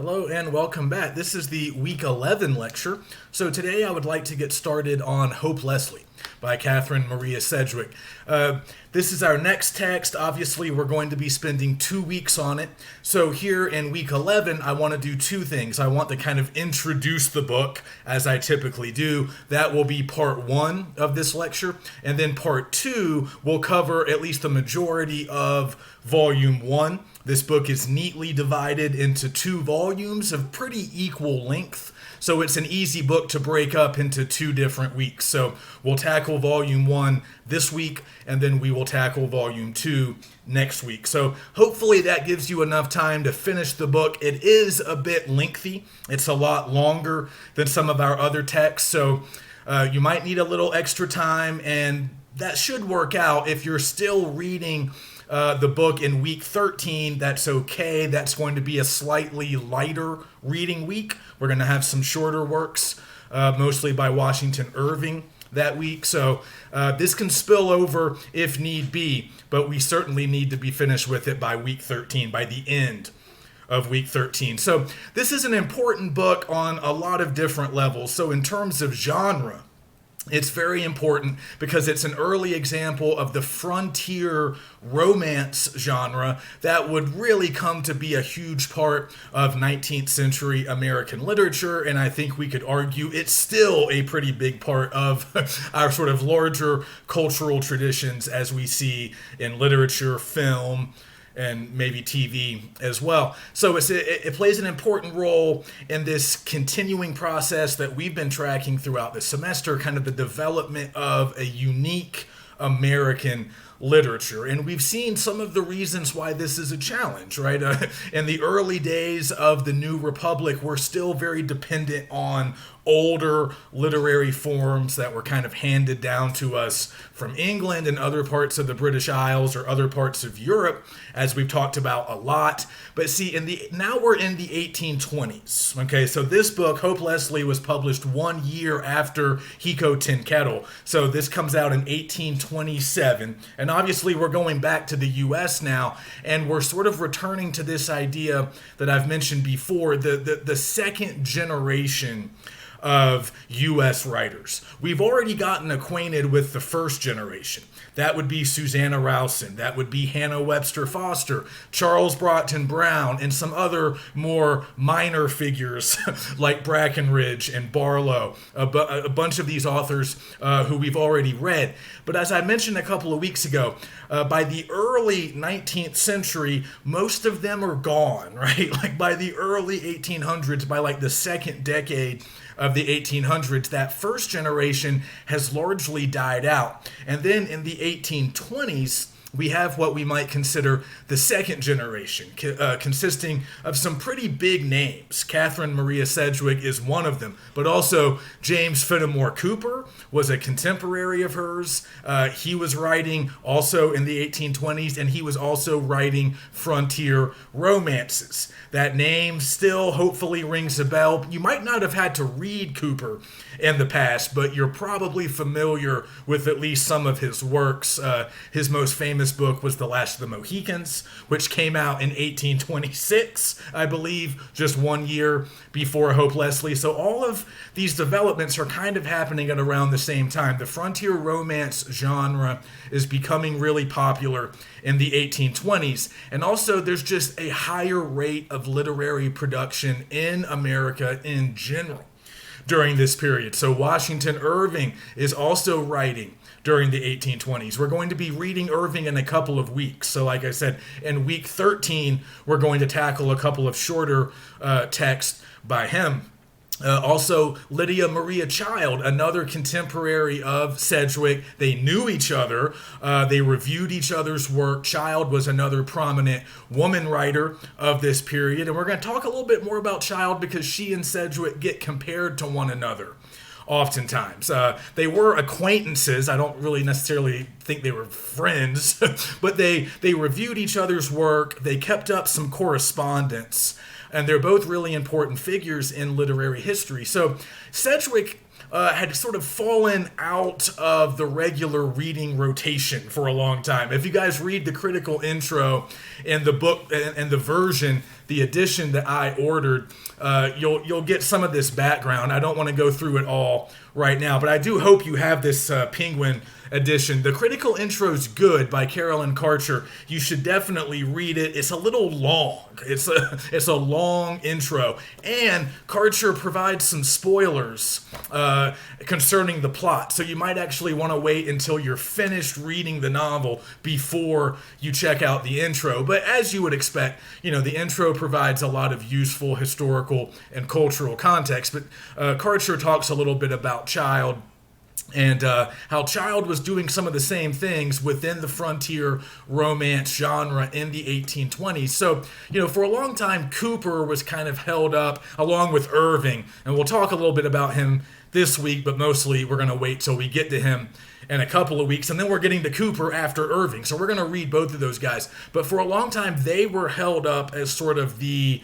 Hello and welcome back. This is the week 11 lecture. So today I would like to get started on Hope Leslie by Catherine Maria Sedgwick. This is our next text. Obviously, we're going to be spending 2 weeks on it. So here in week 11, I want to do two things. I want to kind of introduce the book as I typically do. That will be part one of this lecture. And then part two will cover at least the majority of volume one. This book is neatly divided into 2 volumes of pretty equal length, so it's an easy book to break up into 2 different weeks. So we'll tackle volume 1 this week, and then we will tackle volume 2 next week. So hopefully that gives you enough time to finish the book. It is a bit lengthy. It's a lot longer than some of our other texts, so you might need a little extra time, and that should work out. If you're still reading the book in week 13, that's okay. That's going to be a slightly lighter reading week. We're going to have some shorter works, mostly by Washington Irving that week. So this can spill over if need be, but we certainly need to be finished with it by week 13, by the end of week 13. So this is an important book on a lot of different levels. So in terms of genre, it's very important because it's an early example of the frontier romance genre that would really come to be a huge part of 19th century American literature, and I think we could argue it's still a pretty big part of our sort of larger cultural traditions as we see in literature, film, and maybe TV as well. So it plays an important role in this continuing process that we've been tracking throughout the semester, kind of the development of a unique American literature. And we've seen some of the reasons why this is a challenge, right? In the early days of the New Republic, we're still very dependent on older literary forms that were kind of handed down to us from England and other parts of the British Isles or other parts of Europe, as we've talked about a lot. But see, now we're in the 1820s. Okay, so this book, Hope Leslie, was published 1 year after Hiko Tenkettle. So this comes out in 1827. And obviously we're going back to the US now, and we're sort of returning to this idea that I've mentioned before, the second generation of U.S. writers. We've already gotten acquainted with the first generation. That would be Susanna Rowson. That would be Hannah Webster Foster, Charles Broughton Brown, and some other more minor figures like Brackenridge and Barlow, a bunch of these authors who we've already read. But as I mentioned a couple of weeks ago, by the early 19th century, most of them are gone, right? Like by the early 1800s, by like the second decade of the 1800s, that first generation has largely died out. And then in the 1820s, we have what we might consider the second generation, consisting of some pretty big names. Catherine Maria Sedgwick is one of them, but also James Fenimore Cooper was a contemporary of hers. He was writing also in the 1820s, and he was also writing frontier romances. That name still hopefully rings a bell. You might not have had to read Cooper in the past, but you're probably familiar with at least some of his works. His most famous book was The Last of the Mohicans, which came out in 1826, I believe, just 1 year before Hope Leslie. So all of these developments are kind of happening at around the same time. The frontier romance genre is becoming really popular in the 1820s. And also there's just a higher rate of literary production in America in general during this period. So Washington Irving is also writing during the 1820s. We're going to be reading Irving in a couple of weeks. So like I said, in week 13, we're going to tackle a couple of shorter texts by him. Also, Lydia Maria Child, another contemporary of Sedgwick. They knew each other. They reviewed each other's work. Child was another prominent woman writer of this period. And we're going to talk a little bit more about Child because she and Sedgwick get compared to one another oftentimes. They were acquaintances. I don't really necessarily think they were friends, but they reviewed each other's work. They kept up some correspondence. And they're both really important figures in literary history. So Sedgwick had sort of fallen out of the regular reading rotation for a long time. If you guys read the critical intro in the book and the version the edition that I ordered, you'll get some of this background. I don't want to go through it all right now, but I do hope you have this Penguin edition. The Critical Intro's Good by Carolyn Karcher. You should definitely read it. It's a little long. It's a long intro, and Karcher provides some spoilers concerning the plot. So you might actually want to wait until you're finished reading the novel before you check out the intro. But as you would expect, the intro provides a lot of useful historical and cultural context. But Karcher talks a little bit about Child, and how Child was doing some of the same things within the frontier romance genre in the 1820s. So, for a long time, Cooper was kind of held up along with Irving, and we'll talk a little bit about him this week, but mostly we're going to wait till we get to him in a couple of weeks, and then we're getting to Cooper after Irving. So we're going to read both of those guys. But for a long time, they were held up as sort of the,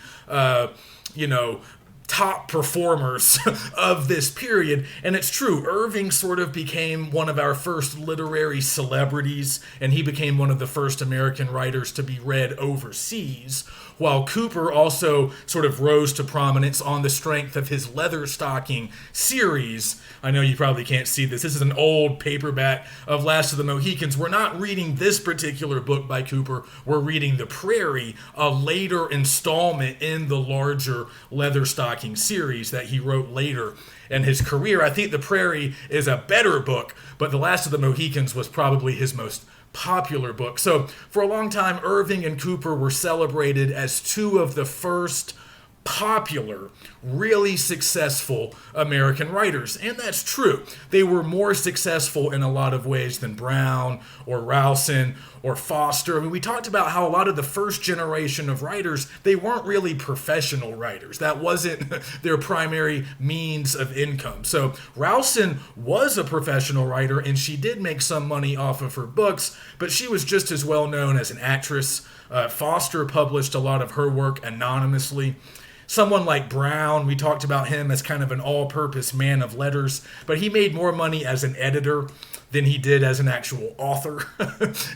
top performers of this period. And it's true, Irving sort of became one of our first literary celebrities, and he became one of the first American writers to be read overseas, while Cooper also sort of rose to prominence on the strength of his Leatherstocking series. I know you probably can't see this. This is an old paperback of Last of the Mohicans. We're not reading this particular book by Cooper. We're reading The Prairie, a later installment in the larger Leatherstocking series that he wrote later in his career. I think The Prairie is a better book, but The Last of the Mohicans was probably his most popular book. So for a long time, Irving and Cooper were celebrated as two of the first popular, really successful American writers. And that's true. They were more successful in a lot of ways than Brown or Rowson or Foster. I mean, we talked about how a lot of the first generation of writers, they weren't really professional writers. That wasn't their primary means of income. So Rowson was a professional writer, and she did make some money off of her books, but she was just as well known as an actress. Foster published a lot of her work anonymously. Someone like Brown, we talked about him as kind of an all-purpose man of letters, but he made more money as an editor than he did as an actual author.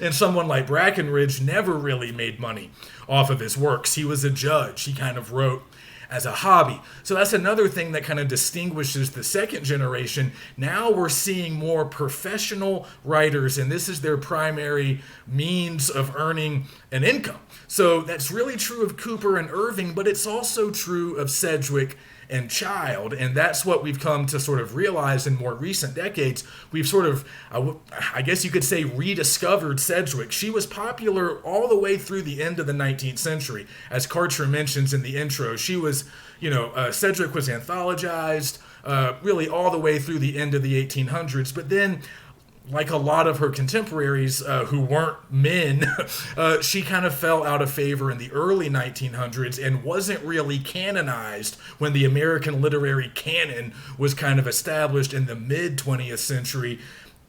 And someone like Brackenridge never really made money off of his works. He was a judge. He kind of wrote as a hobby. So that's another thing that kind of distinguishes the second generation. Now we're seeing more professional writers, and this is their primary means of earning an income. So that's really true of Cooper and Irving, but it's also true of Sedgwick and Child, and that's what we've come to sort of realize in more recent decades. We've sort of, I guess you could say, rediscovered Sedgwick. She was popular all the way through the end of the 19th century. As Karcher mentions in the intro, she was, Sedgwick was anthologized really all the way through the end of the 1800s, but then, like a lot of her contemporaries who weren't men, she kind of fell out of favor in the early 1900s and wasn't really canonized when the American literary canon was kind of established in the mid-20th century.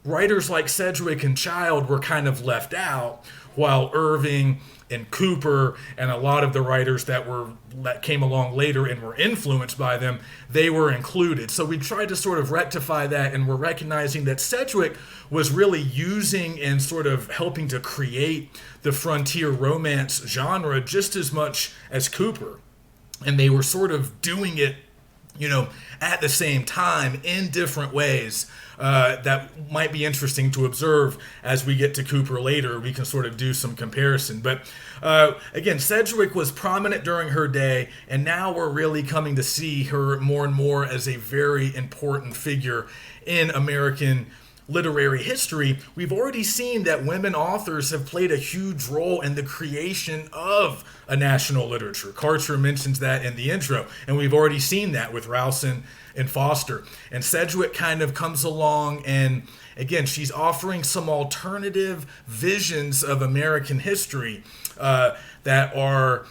Writers like Sedgwick and Child were kind of left out, while Irving and Cooper and a lot of the writers that came along later and were influenced by them, they were included. So we tried to sort of rectify that, and we're recognizing that Sedgwick was really using and sort of helping to create the frontier romance genre just as much as Cooper. And they were sort of doing it, at the same time in different ways. That might be interesting to observe as we get to Cooper later. We can sort of do some comparison. But again, Sedgwick was prominent during her day, and now we're really coming to see her more and more as a very important figure in American literary history. We've already seen that women authors have played a huge role in the creation of a national literature. Karcher mentions that in the intro, and we've already seen that with Rowson and Foster. And Sedgwick kind of comes along, and again, she's offering some alternative visions of American history that are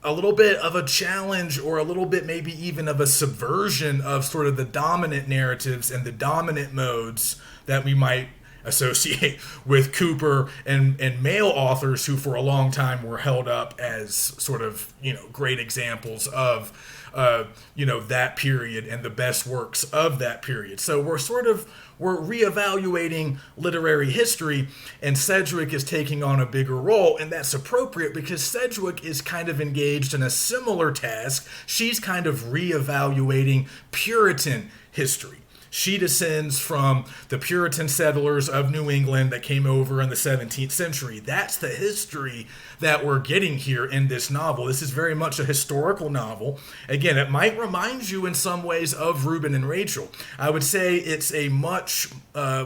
a little bit of a challenge, or a little bit maybe even of a subversion of sort of the dominant narratives and the dominant modes that we might associate with Cooper and male authors who for a long time were held up as sort of, great examples of, that period and the best works of that period. So we're reevaluating literary history, and Sedgwick is taking on a bigger role, and that's appropriate because Sedgwick is kind of engaged in a similar task. She's kind of reevaluating Puritan history. She descends from the Puritan settlers of New England that came over in the 17th century. That's the history that we're getting here in this novel. This is very much a historical novel. Again, it might remind you in some ways of Reuben and Rachel. I would say it's a much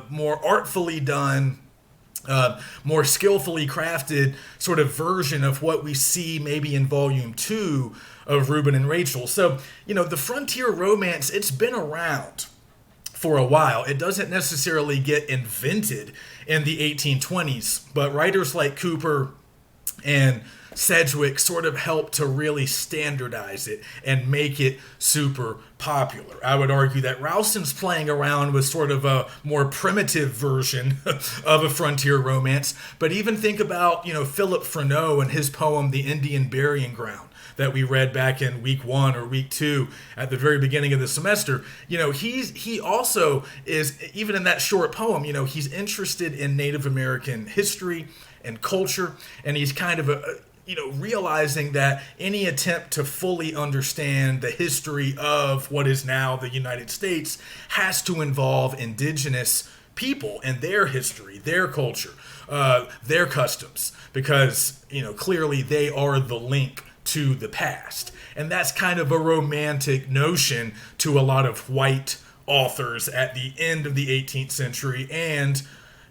more artfully done, more skillfully crafted sort of version of what we see maybe in volume 2 of Reuben and Rachel. So, the frontier romance, it's been around for a while. It doesn't necessarily get invented in the 1820s, but writers like Cooper and Sedgwick sort of helped to really standardize it and make it super popular. I would argue that Rowson's playing around with sort of a more primitive version of a frontier romance, but even think about, Philip Freneau and his poem, The Indian Burying Ground, that we read back in week 1 or week 2 at the very beginning of the semester. He also is, even in that short poem, he's interested in Native American history and culture, and he's kind of realizing that any attempt to fully understand the history of what is now the United States has to involve indigenous people and their history, their culture, their customs, because, clearly they are the link to the past. And that's kind of a romantic notion to a lot of white authors at the end of the 18th century and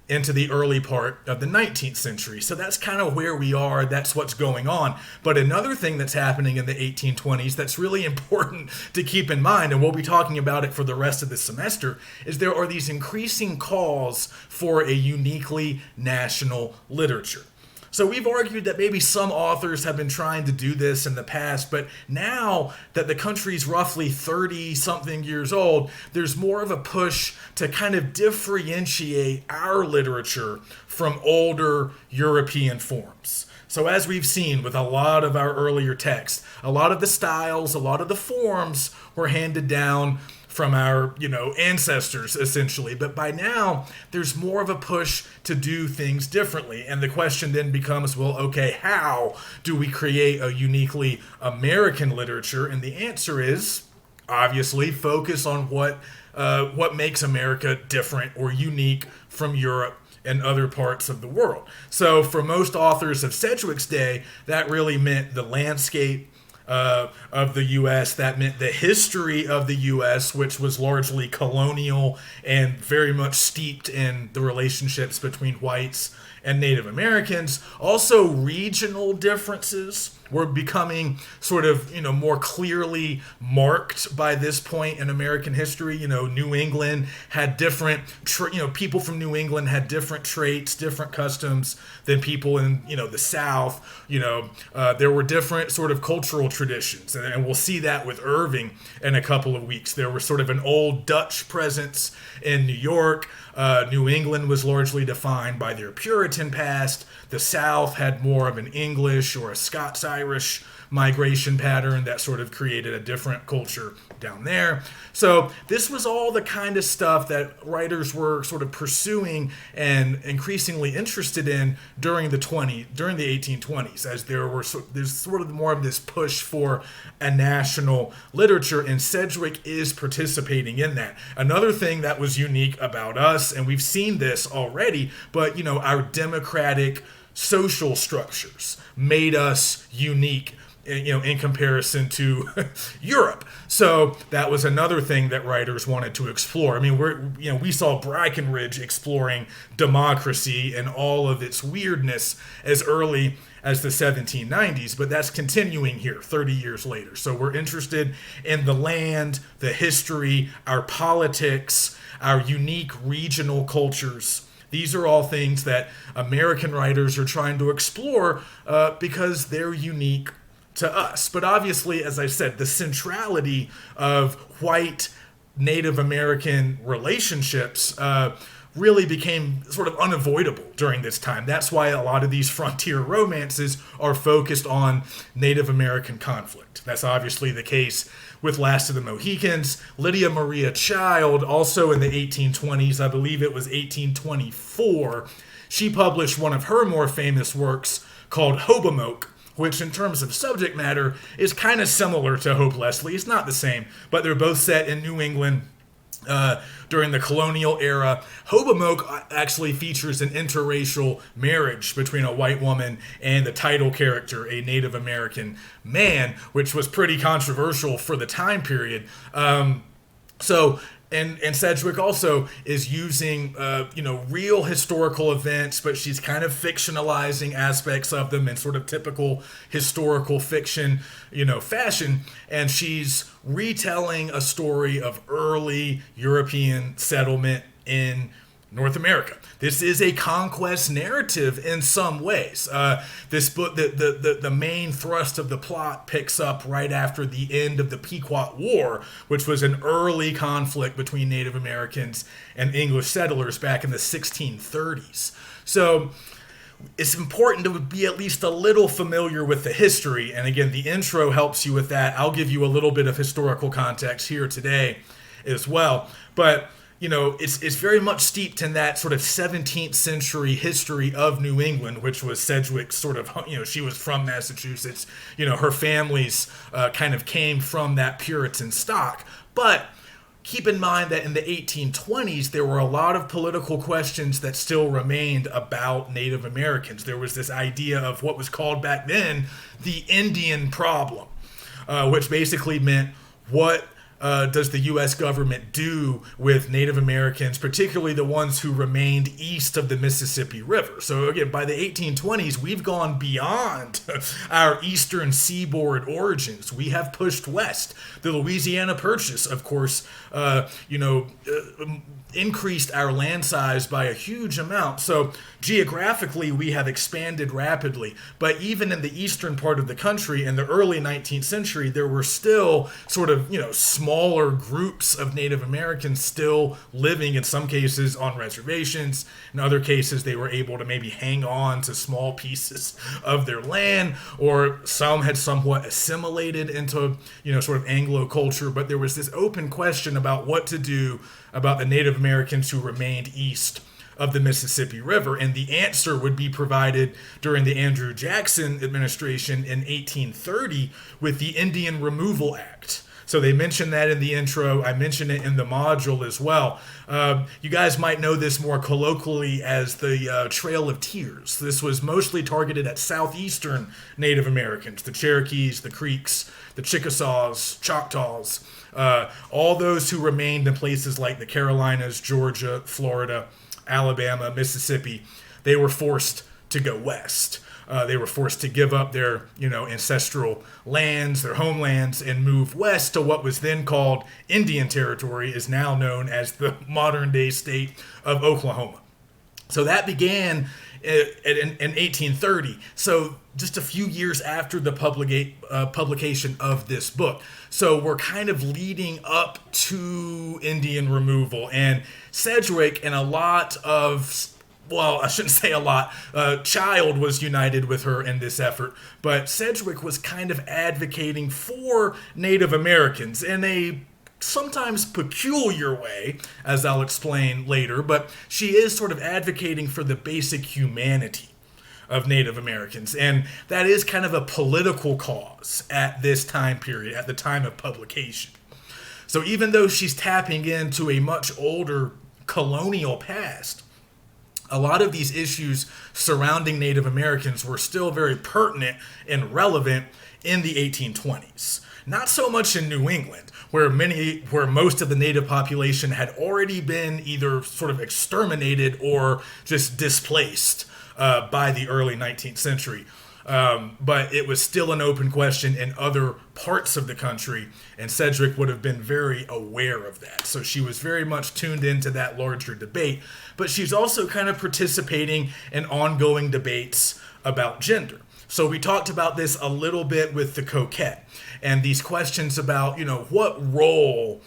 into the early part of the 19th century. So that's kind of where we are. That's what's going on. But another thing that's happening in the 1820s that's really important to keep in mind, and we'll be talking about it for the rest of the semester, is there are these increasing calls for a uniquely national literature. So we've argued that maybe some authors have been trying to do this in the past, but now that the country's roughly 30-something years old, there's more of a push to kind of differentiate our literature from older European forms. So as we've seen with a lot of our earlier texts, a lot of the styles, a lot of the forms were handed down from our, ancestors, essentially. But by now, there's more of a push to do things differently. And the question then becomes, well, okay, how do we create a uniquely American literature? And the answer is, obviously, focus on what makes America different or unique from Europe and other parts of the world. So for most authors of Sedgwick's day, that really meant the landscape of the U.S. That meant the history of the U.S., which was largely colonial and very much steeped in the relationships between whites and Native Americans. Also, regional differences were becoming sort of, more clearly marked by this point in American history. New England had different, people from New England had different traits, different customs than people in, the South. There were different sort of cultural traditions, and we'll see that with Irving in a couple of weeks. There was sort of an old Dutch presence in New York. New England was largely defined by their Puritan past. The South had more of an English or a Scots-Irish migration pattern that sort of created a different culture down there. So this was all the kind of stuff that writers were sort of pursuing and increasingly interested in during the 1820s, as there's sort of more of this push for a national literature, and Sedgwick is participating in that. Another thing that was unique about us, and we've seen this already, but our democratic social structures made us unique in comparison to Europe. So that was another thing that writers wanted to explore. I mean, we saw Breckinridge exploring democracy and all of its weirdness as early as the 1790s, but that's continuing here 30 years later. So we're interested in the land, the history, our politics, our unique regional cultures. These are all things that American writers are trying to explore because they're unique to us. But obviously, as I said, the centrality of white Native American relationships really became sort of unavoidable during this time. That's why a lot of these frontier romances are focused on Native American conflict. That's obviously the case with Last of the Mohicans. Lydia Maria Child, also in the 1820s, I believe it was 1824, she published one of her more famous works called Hobomoke, which in terms of subject matter is kind of similar to Hope Leslie. It's not the same, but they're both set in New England during the colonial era. Hobomoke actually features an interracial marriage between a white woman and the title character, a Native American man, which was pretty controversial for the time period. And Sedgwick also is using, real historical events, but she's kind of fictionalizing aspects of them in sort of typical historical fiction, fashion. And she's retelling a story of early European settlement in North America. This is a conquest narrative in some ways. This book, the main thrust of the plot picks up right after the end of the Pequot War, which was an early conflict between Native Americans and English settlers back in the 1630s. So it's important to be at least a little familiar with the history. And again, the intro helps you with that. I'll give you a little bit of historical context here today as well. But it's very much steeped in that sort of 17th century history of New England, which was Sedgwick's sort of, she was from Massachusetts. Her family's kind of came from that Puritan stock. But keep in mind that in the 1820s, there were a lot of political questions that still remained about Native Americans. There was this idea of what was called back then the Indian problem, which basically meant what does the U.S. government do with Native Americans, particularly the ones who remained east of the Mississippi River? So again, by the 1820s, we've gone beyond our eastern seaboard origins. We have pushed west. The Louisiana Purchase, of course, increased our land size by a huge amount. So geographically, we have expanded rapidly. But even in the eastern part of the country in the early 19th century, there were still sort of, smaller groups of Native Americans still living, in some cases, on reservations. In other cases, they were able to maybe hang on to small pieces of their land, or some had somewhat assimilated into, sort of Anglo culture. But there was this open question about what to do about the Native Americans who remained east of the Mississippi River, and the answer would be provided during the Andrew Jackson administration in 1830 with the Indian Removal Act. So they mentioned that in the intro. I mentioned it in the module as well. You guys might know this more colloquially as the Trail of Tears. This was mostly targeted at southeastern Native Americans, the Cherokees, the Creeks, the Chickasaws, Choctaws, all those who remained in places like the Carolinas, Georgia, Florida, Alabama, Mississippi. They were forced to go west. They were forced to give up their, ancestral lands, their homelands, and move west to what was then called Indian Territory, is now known as the modern-day state of Oklahoma. So that began in 1830. So just a few years after the publication of this book. So we're kind of leading up to Indian removal, and Sedgwick and a lot of, well, I shouldn't say a lot, Child was united with her in this effort, but Sedgwick was kind of advocating for Native Americans in a sometimes peculiar way, as I'll explain later, but she is sort of advocating for the basic humanity of Native Americans, and that is kind of a political cause at this time period, at the time of publication. So even though she's tapping into a much older colonial past, a lot of these issues surrounding Native Americans were still very pertinent and relevant in the 1820s. Not so much in New England, where most of the native population had already been either sort of exterminated or just displaced by the early 19th century. But it was still an open question in other parts of the country, and Sedgwick would have been very aware of that. So she was very much tuned into that larger debate, but she's also kind of participating in ongoing debates about gender. So we talked about this a little bit with the Coquette, and these questions about, what role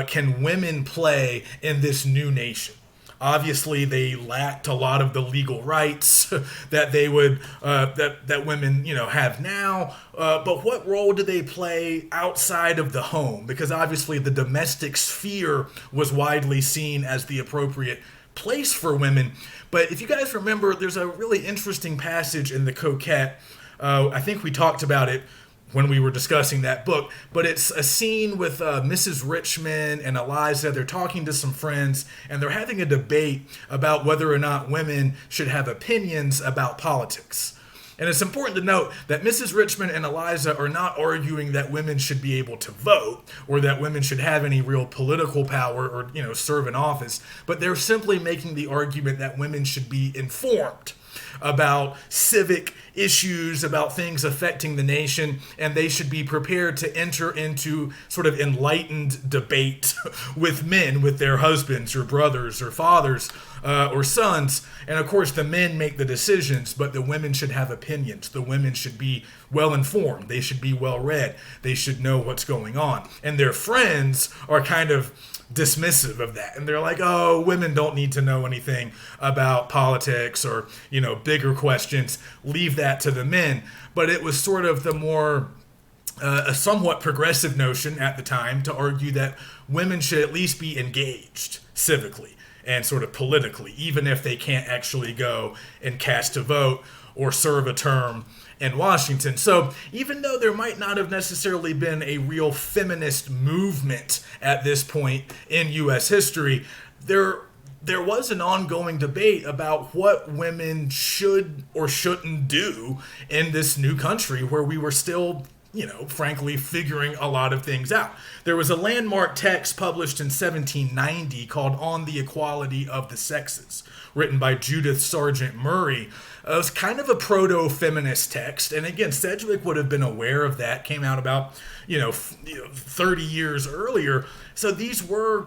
can women play in this new nation? Obviously, they lacked a lot of the legal rights that they would that women have now. But what role do they play outside of the home? Because obviously, the domestic sphere was widely seen as the appropriate place for women. But if you guys remember, there's a really interesting passage in the Coquette. I think we talked about it when we were discussing that book, but it's a scene with Mrs. Richmond and Eliza. They're talking to some friends, and they're having a debate about whether or not women should have opinions about politics. And it's important to note that Mrs. Richmond and Eliza are not arguing that women should be able to vote or that women should have any real political power or, serve in office, but they're simply making the argument that women should be informed about civic issues, about things affecting the nation, and they should be prepared to enter into sort of enlightened debate with men, with their husbands or brothers or fathers or sons. And of course, the men make the decisions, but the women should have opinions. The women should be well informed. They should be well read. They should know what's going on. And their friends are kind of dismissive of that, and they're like, oh, women don't need to know anything about politics or bigger questions, leave that to the men. But it was sort of the more a somewhat progressive notion at the time to argue that women should at least be engaged civically and sort of politically, even if they can't actually go and cast a vote or serve a term in Washington. So even though there might not have necessarily been a real feminist movement at this point in U.S. history, there was an ongoing debate about what women should or shouldn't do in this new country where we were still, frankly, figuring a lot of things out. There was a landmark text published in 1790 called On the Equality of the Sexes, written by Judith Sargent Murray. It was kind of a proto-feminist text, and again, Sedgwick would have been aware of that. Came out about 30 years earlier. So these were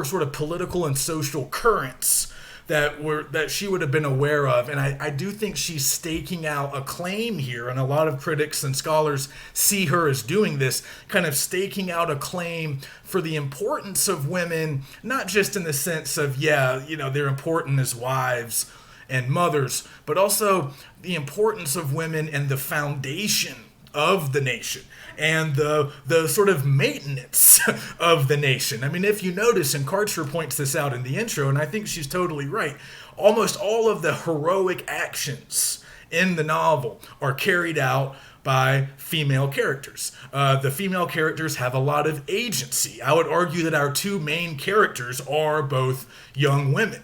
sort of political and social currents that she would have been aware of, and I do think she's staking out a claim here, and a lot of critics and scholars see her as doing this, kind of staking out a claim for the importance of women, not just in the sense of they're important as wives and mothers, but also the importance of women and the foundation of the nation and the sort of maintenance of the nation. I mean, if you notice, and Karcher points this out in the intro, and I think she's totally right, almost all of the heroic actions in the novel are carried out by female characters. The female characters have a lot of agency. I would argue that our two main characters are both young women.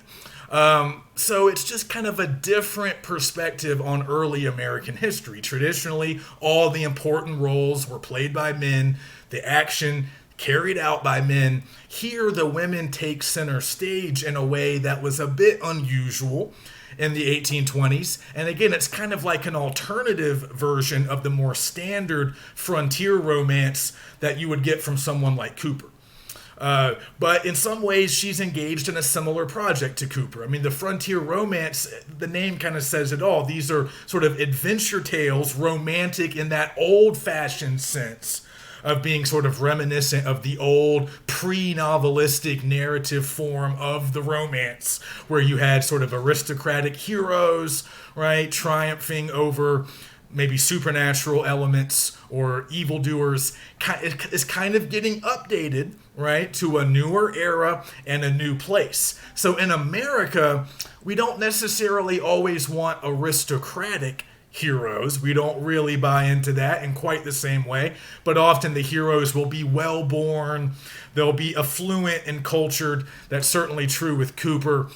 So it's just kind of a different perspective on early American history. Traditionally, all the important roles were played by men, the action carried out by men. Here, the women take center stage in a way that was a bit unusual in the 1820s. And again, it's kind of like an alternative version of the more standard frontier romance that you would get from someone like Cooper. But in some ways, she's engaged in a similar project to Cooper. I mean, the frontier romance, the name kind of says it all. These are sort of adventure tales, romantic in that old-fashioned sense of being sort of reminiscent of the old pre-novelistic narrative form of the romance, where you had sort of aristocratic heroes, right, triumphing over maybe supernatural elements or evildoers. Is kind of getting updated, right, to a newer era and a new place. So in America, we don't necessarily always want aristocratic heroes. We don't really buy into that in quite the same way, but often the heroes will be well-born, they'll be affluent and cultured. That's certainly true with Cooper.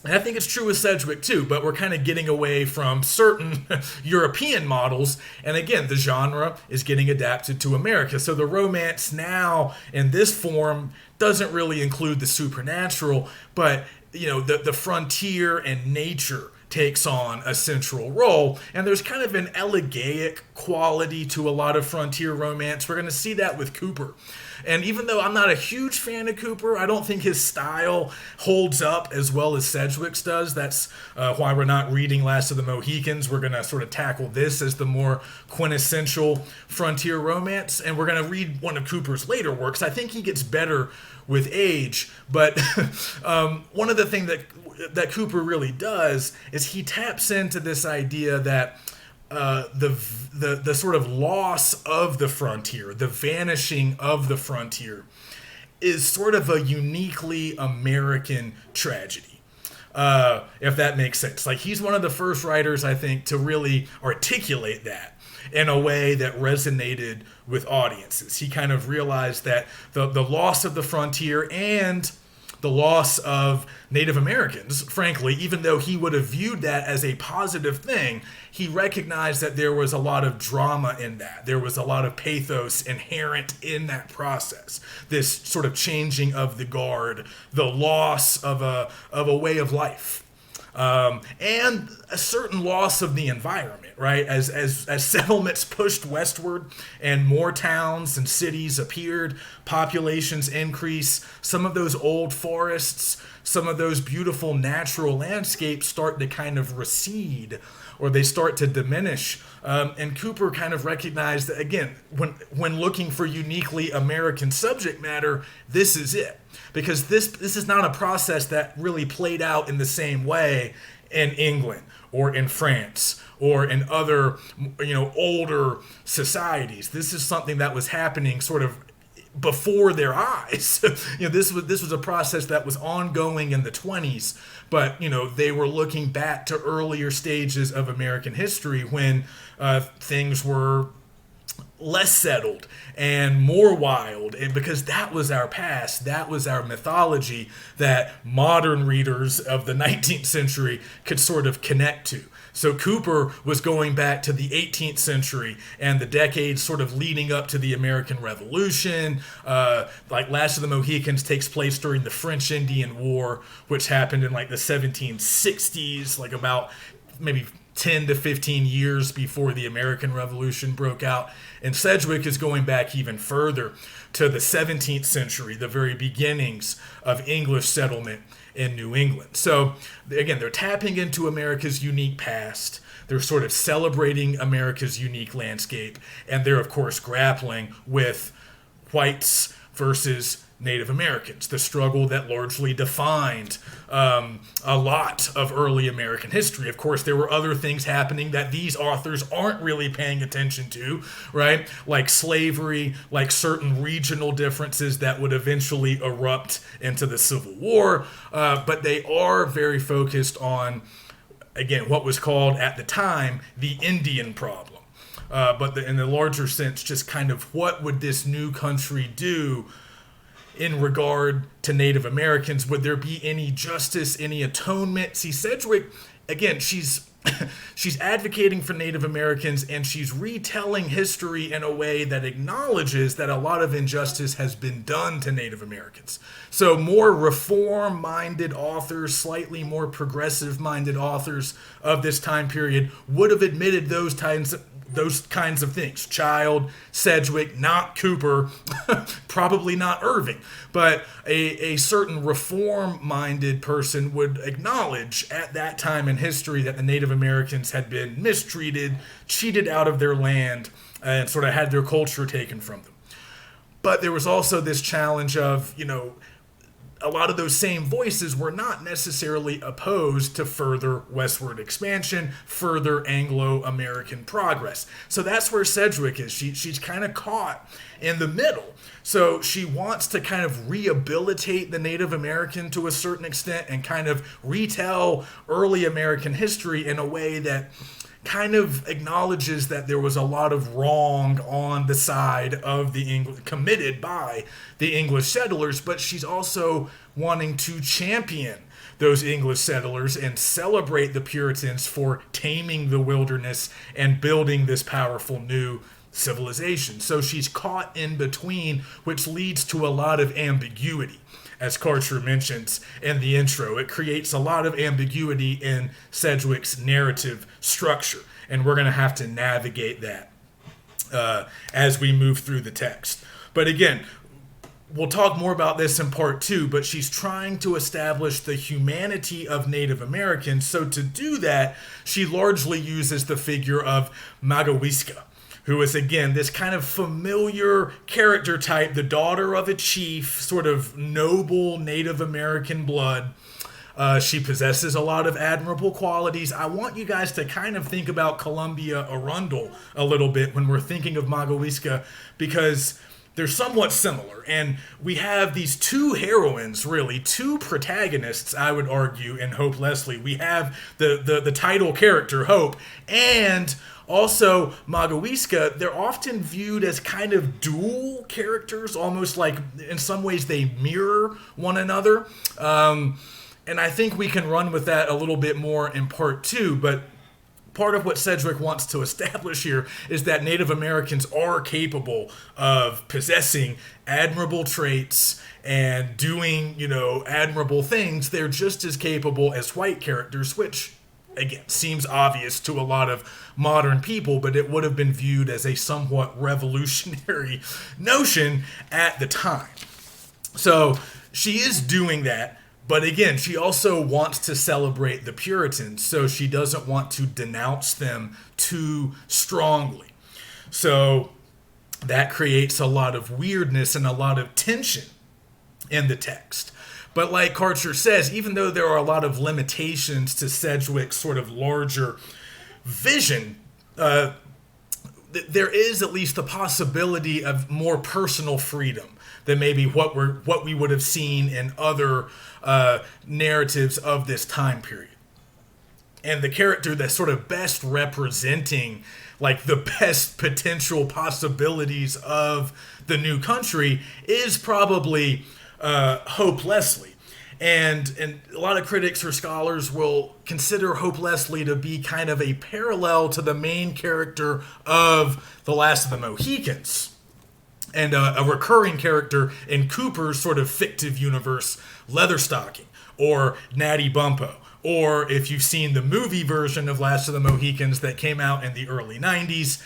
And I think it's true with Sedgwick too, but we're kind of getting away from certain European models. And again, the genre is getting adapted to America. So the romance now in this form doesn't really include the supernatural, but the frontier and nature takes on a central role. And there's kind of an elegiac quality to a lot of frontier romance. We're going to see that with Cooper. And even though I'm not a huge fan of Cooper, I don't think his style holds up as well as Sedgwick's does. That's why we're not reading Last of the Mohicans. We're going to sort of tackle this as the more quintessential frontier romance. And we're going to read one of Cooper's later works. I think he gets better with age. But one of the things that Cooper really does is he taps into this idea that the sort of loss of the frontier, the vanishing of the frontier, is sort of a uniquely American tragedy. If that makes sense. Like, he's one of the first writers, I think, to really articulate that in a way that resonated with audiences. He kind of realized that the loss of the frontier and the loss of Native Americans, frankly, even though he would have viewed that as a positive thing, he recognized that there was a lot of drama in that. There was a lot of pathos inherent in that process. This sort of changing of the guard, the loss of a way of life. And a certain loss of the environment, right? As settlements pushed westward and more towns and cities appeared, populations increase, some of those old forests, some of those beautiful natural landscapes start to kind of recede, or they start to diminish. And Cooper kind of recognized that, again, when looking for uniquely American subject matter, this is it. Because this is not a process that really played out in the same way in England or in France or in other, older societies. This is something that was happening sort of before their eyes. This was a process that was ongoing in the 20s, but they were looking back to earlier stages of American history when things were less settled and more wild, and because that was our past, that was our mythology that modern readers of the 19th century could sort of connect to. So Cooper was going back to the 18th century and the decades sort of leading up to the American Revolution. Like Last of the Mohicans takes place during the French Indian War, which happened in like the 1760s, like about maybe 10 to 15 years before the American Revolution broke out. And Sedgwick is going back even further to the 17th century, the very beginnings of English settlement in New England. So again, they're tapping into America's unique past. They're sort of celebrating America's unique landscape. And they're, of course, grappling with whites versus Native Americans, the struggle that largely defined a lot of early American history. Of course, there were other things happening that these authors aren't really paying attention to, right? Like slavery, like certain regional differences that would eventually erupt into the Civil War. But they are very focused on, again, what was called at the time the Indian problem. But in the larger sense, just kind of what would this new country do in regard to Native Americans? Would there be any justice, any atonement? See, Sedgwick, again, she's advocating for Native Americans, and she's retelling history in a way that acknowledges that a lot of injustice has been done to Native Americans. So more reform-minded authors, slightly more progressive-minded authors of this time period would have admitted those kinds of things. Child, Sedgwick, not Cooper, probably not Irving, but a certain reform-minded person would acknowledge at that time in history that the Native Americans had been mistreated, cheated out of their land, and sort of had their culture taken from them. But there was also this challenge of, a lot of those same voices were not necessarily opposed to further westward expansion, further Anglo-American progress. So that's where Sedgwick is. She's kind of caught in the middle. So she wants to kind of rehabilitate the Native American to a certain extent and kind of retell early American history in a way that kind of acknowledges that there was a lot of wrong on the side of committed by the English settlers, but she's also wanting to champion those English settlers and celebrate the Puritans for taming the wilderness and building this powerful new civilization. So she's caught in between, which leads to a lot of ambiguity. As Karcher mentions in the intro, it creates a lot of ambiguity in Sedgwick's narrative structure, and we're going to have to navigate that as we move through the text. But again, we'll talk more about this in part 2, but she's trying to establish the humanity of Native Americans. So to do that, she largely uses the figure of Magawiska, who is, again, this kind of familiar character type, the daughter of a chief, sort of noble Native American blood. She possesses a lot of admirable qualities. I want you guys to kind of think about Columbia Arundel a little bit when we're thinking of Magawiska, because they're somewhat similar. And we have these two heroines, really, two protagonists, I would argue, in Hope Leslie. We have the title character, Hope, and also Magawiska. They're often viewed as kind of dual characters, almost like in some ways they mirror one another. And I think we can run with that a little bit more in part 2, but part of what Sedgwick wants to establish here is that Native Americans are capable of possessing admirable traits and doing, admirable things. They're just as capable as white characters, which, again, seems obvious to a lot of modern people, but it would have been viewed as a somewhat revolutionary notion at the time. So she is doing that. But again, she also wants to celebrate the Puritans, so she doesn't want to denounce them too strongly. So that creates a lot of weirdness and a lot of tension in the text. But like Karcher says, even though there are a lot of limitations to Sedgwick's sort of larger vision, there is at least the possibility of more personal freedom than maybe what we would have seen in other narratives of this time period. And the character that's sort of best representing like the best potential possibilities of the new country is probably Hope Leslie. And a lot of critics or scholars will consider Hope Leslie to be kind of a parallel to the main character of The Last of the Mohicans, and a recurring character in Cooper's sort of fictive universe, Leatherstocking, or Natty Bumppo, or if you've seen the movie version of Last of the Mohicans that came out in the early 90s,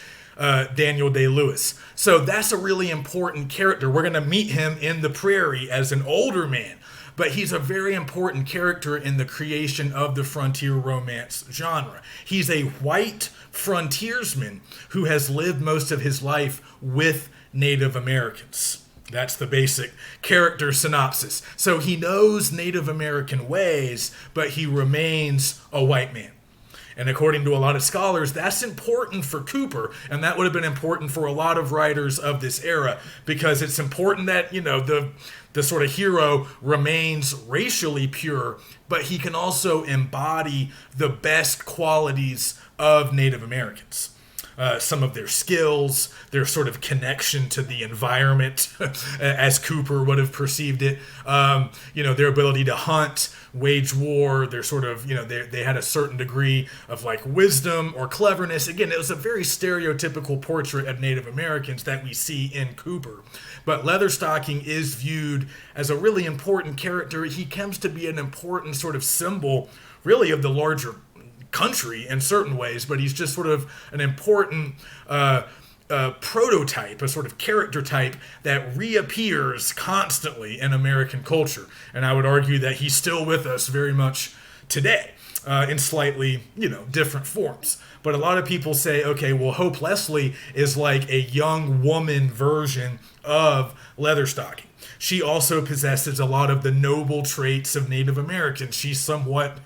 Daniel Day-Lewis. So that's a really important character. We're going to meet him in the prairie as an older man, but he's a very important character in the creation of the frontier romance genre. He's a white frontiersman who has lived most of his life with Native Americans. That's the basic character synopsis. So he knows Native American ways, but he remains a white man. And according to a lot of scholars, that's important for Cooper, and that would have been important for a lot of writers of this era, because it's important that, the sort of hero remains racially pure, but he can also embody the best qualities of Native Americans. Some of their skills, their sort of connection to the environment, as Cooper would have perceived it, their ability to hunt, wage war, their sort of, they had a certain degree of like wisdom or cleverness. Again, it was a very stereotypical portrait of Native Americans that we see in Cooper. But Leatherstocking is viewed as a really important character. He comes to be an important sort of symbol, really, of the larger country in certain ways, but he's just sort of an important prototype, a sort of character type that reappears constantly in American culture. And I would argue that he's still with us very much today in slightly, different forms. But a lot of people say, okay, well, Hope Leslie is like a young woman version of Leatherstocking. She also possesses a lot of the noble traits of Native Americans. She's somewhat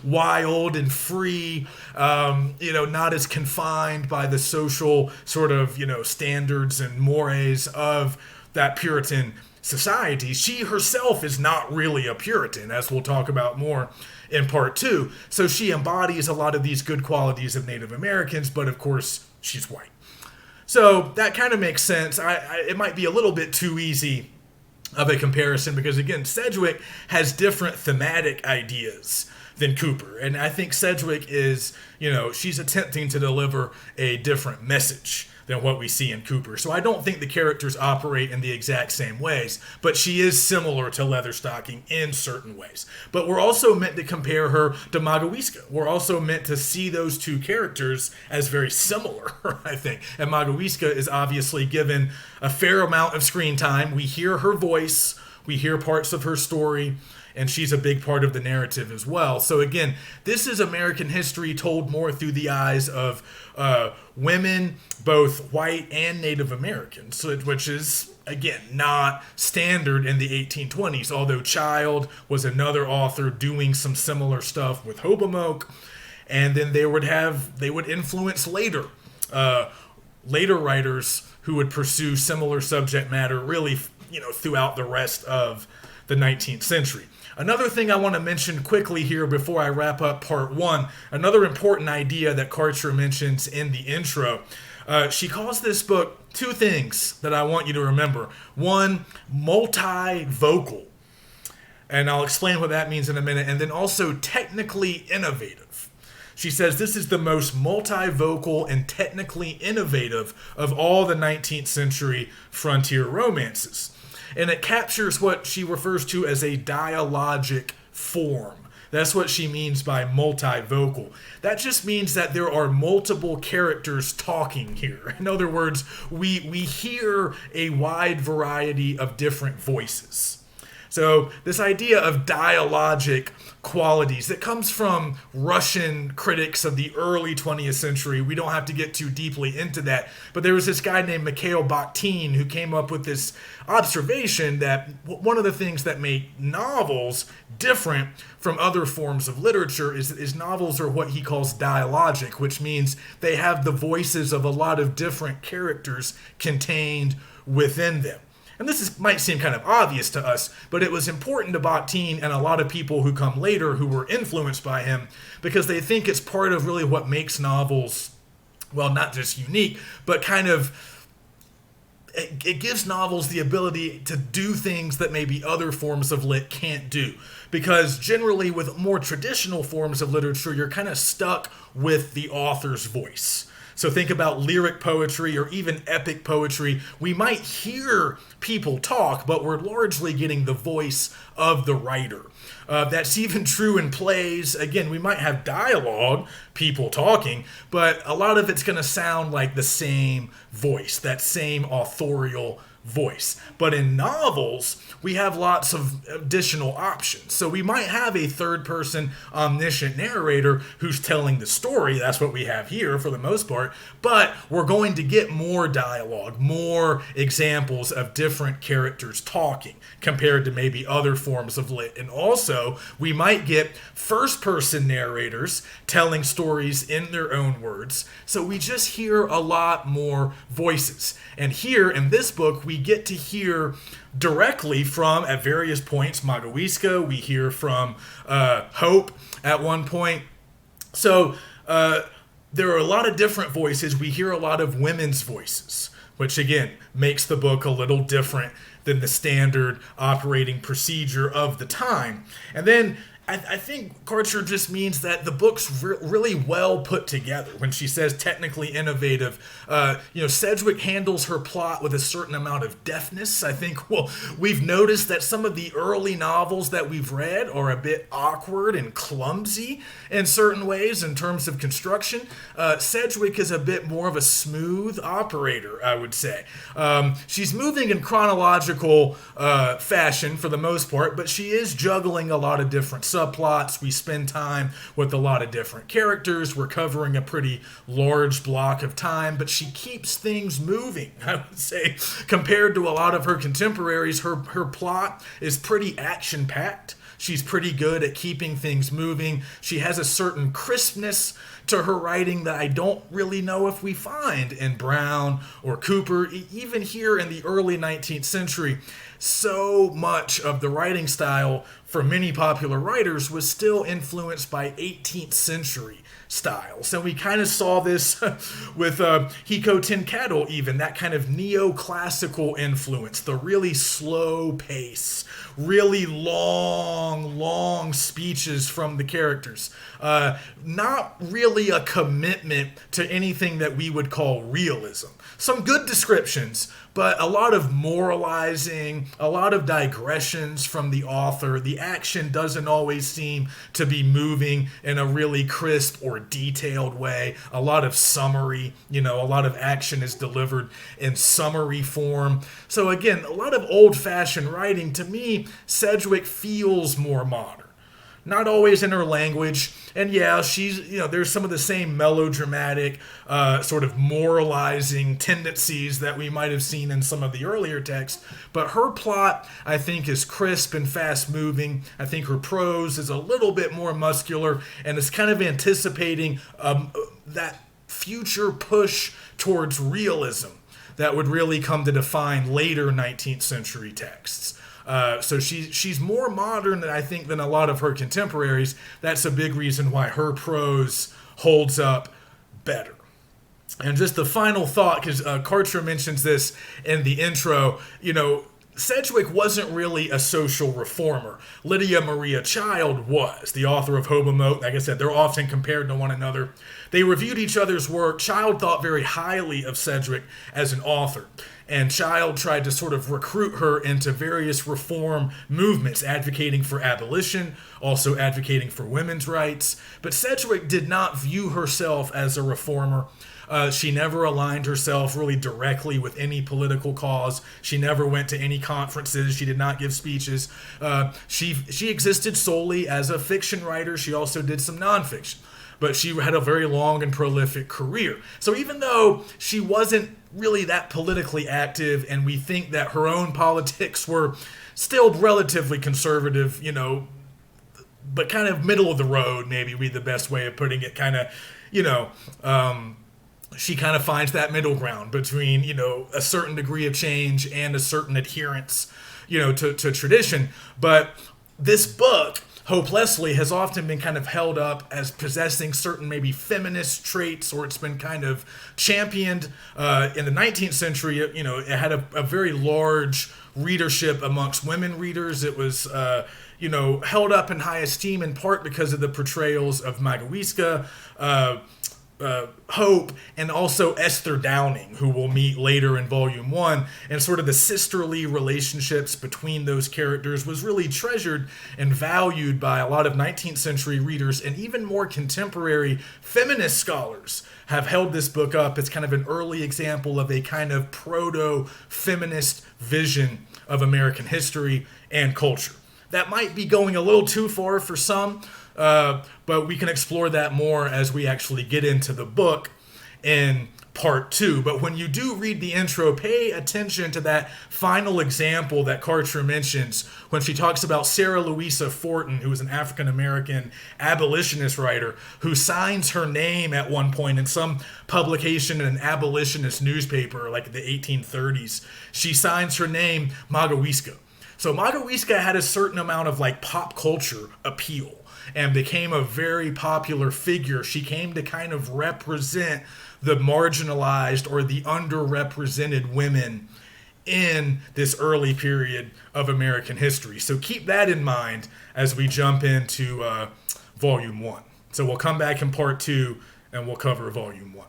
wild and free, not as confined by the social sort of, standards and mores of that Puritan society. She herself is not really a Puritan, as we'll talk about more in part 2. So she embodies a lot of these good qualities of Native Americans, but of course, she's white. So that kind of makes sense. It might be a little bit too easy of a comparison because, again, Sedgwick has different thematic ideas than Cooper. And I think Sedgwick is, she's attempting to deliver a different message than what we see in Cooper. So I don't think the characters operate in the exact same ways, but she is similar to Leatherstocking in certain ways. But we're also meant to compare her to Magawiska. We're also meant to see those two characters as very similar, I think. And Magawiska is obviously given a fair amount of screen time. We hear her voice, we hear parts of her story, and she's a big part of the narrative as well. So again, this is American history told more through the eyes of women, both white and Native Americans, which is, again, not standard in the 1820s, although Child was another author doing some similar stuff with Hobomoke, and then they would influence later writers who would pursue similar subject matter really, throughout the rest of the 19th century. Another thing I want to mention quickly here before I wrap up part one, another important idea that Karcher mentions in the intro. She calls this book two things that I want you to remember. One, multi-vocal. And I'll explain what that means in a minute. And then also technically innovative. She says this is the most multi-vocal and technically innovative of all the 19th century frontier romances. And it captures what she refers to as a dialogic form. That's what she means by multivocal. That just means that there are multiple characters talking here. In other words, we hear a wide variety of different voices. So this idea of dialogic qualities that comes from Russian critics of the early 20th century. We don't have to get too deeply into that. But there was this guy named Mikhail Bakhtin who came up with this observation that one of the things that make novels different from other forms of literature is novels are what he calls dialogic, which means they have the voices of a lot of different characters contained within them. And might seem kind of obvious to us, but it was important to Bakhtin and a lot of people who come later who were influenced by him because they think it's part of really what makes novels, well, not just unique, but kind of, it gives novels the ability to do things that maybe other forms of lit can't do. Because generally with more traditional forms of literature, you're kind of stuck with the author's voice. So think about lyric poetry or even epic poetry. We might hear people talk, but we're largely getting the voice of the writer. That's even true in plays. Again, we might have dialogue, people talking, but a lot of it's going to sound like the same voice, that same authorial voice. But in novels, we have lots of additional options. So we might have a third-person omniscient narrator who's telling the story. That's what we have here for the most part. But we're going to get more dialogue, more examples of different characters talking compared to maybe other forms of lit. And also, we might get first-person narrators telling stories in their own words. So we just hear a lot more voices. And here in this book, we get to hear directly from, at various points, Magawiska. We hear from Hope at one point. So there are a lot of different voices. We hear a lot of women's voices, which again makes the book a little different than the standard operating procedure of the time. And then I think Karcher just means that the book's really well put together. When she says technically innovative, Sedgwick handles her plot with a certain amount of deftness. I think, we've noticed that some of the early novels that we've read are a bit awkward and clumsy in certain ways in terms of construction. Sedgwick is a bit more of a smooth operator, I would say. She's moving in chronological fashion for the most part, but she is juggling a lot of different subplots. We spend time with a lot of different characters. We're covering a pretty large block of time, but she keeps things moving, I would say. Compared to a lot of her contemporaries, her plot is pretty action-packed. She's pretty good at keeping things moving. She has a certain crispness to her writing that I don't really know if we find in Brown or Cooper. Even here in the early 19th century, so much of the writing style for many popular writers was still influenced by 18th century styles. And we kind of saw this with Hiko Tenkaido, even that kind of neoclassical influence, the really slow pace, really long speeches from the characters. Not really a commitment to anything that we would call realism. Some good descriptions, but a lot of moralizing, a lot of digressions from the author. The action doesn't always seem to be moving in a really crisp or detailed way. A lot of summary, a lot of action is delivered in summary form. So again, a lot of old-fashioned writing. To me, Sedgwick feels more modern. Not always in her language, and yeah, she's, there's some of the same melodramatic, sort of moralizing tendencies that we might have seen in some of the earlier texts, but her plot, I think, is crisp and fast-moving. I think her prose is a little bit more muscular, and is kind of anticipating that future push towards realism that would really come to define later 19th century texts. So she's more modern than I think than a lot of her contemporaries. That's a big reason why her prose holds up better. And just the final thought, because Karcher mentions this in the intro, Sedgwick wasn't really a social reformer. Lydia Maria Child was, the author of Hobart. Like I said, they're often compared to one another. They reviewed each other's work. Child thought very highly of Sedgwick as an author. And Child tried to sort of recruit her into various reform movements, advocating for abolition, also advocating for women's rights. But Sedgwick did not view herself as a reformer. She never aligned herself really directly with any political cause. She never went to any conferences. She did not give speeches. She existed solely as a fiction writer. She also did some nonfiction. But she had a very long and prolific career. So even though she wasn't really that politically active, and we think that her own politics were still relatively conservative, but kind of middle of the road, maybe be the best way of putting it, kind of, she kind of finds that middle ground between, a certain degree of change and a certain adherence, to tradition. But this book, Hope Leslie, has often been kind of held up as possessing certain maybe feminist traits, or it's been kind of championed. In the 19th century, it had a very large readership amongst women readers. It was, held up in high esteem in part because of the portrayals of Magawiska, Hope, and also Esther Downing, who we'll meet later in Volume 1, and sort of the sisterly relationships between those characters was really treasured and valued by a lot of 19th century readers, and even more contemporary feminist scholars have held this book up as kind of an early example of a kind of proto-feminist vision of American history and culture. That might be going a little too far for some, but we can explore that more as we actually get into the book in part 2. But when you do read the intro, pay attention to that final example that Karcher mentions when she talks about Sarah Louisa Fortin, who is an African-American abolitionist writer who signs her name at one point in some publication in an abolitionist newspaper like the 1830s. She signs her name Magawiska. So Magawiska had a certain amount of pop culture appeal and became a very popular figure. She came to kind of represent the marginalized or the underrepresented women in this early period of American history. So keep that in mind as we jump into Volume 1. So we'll come back in Part 2 and we'll cover Volume 1.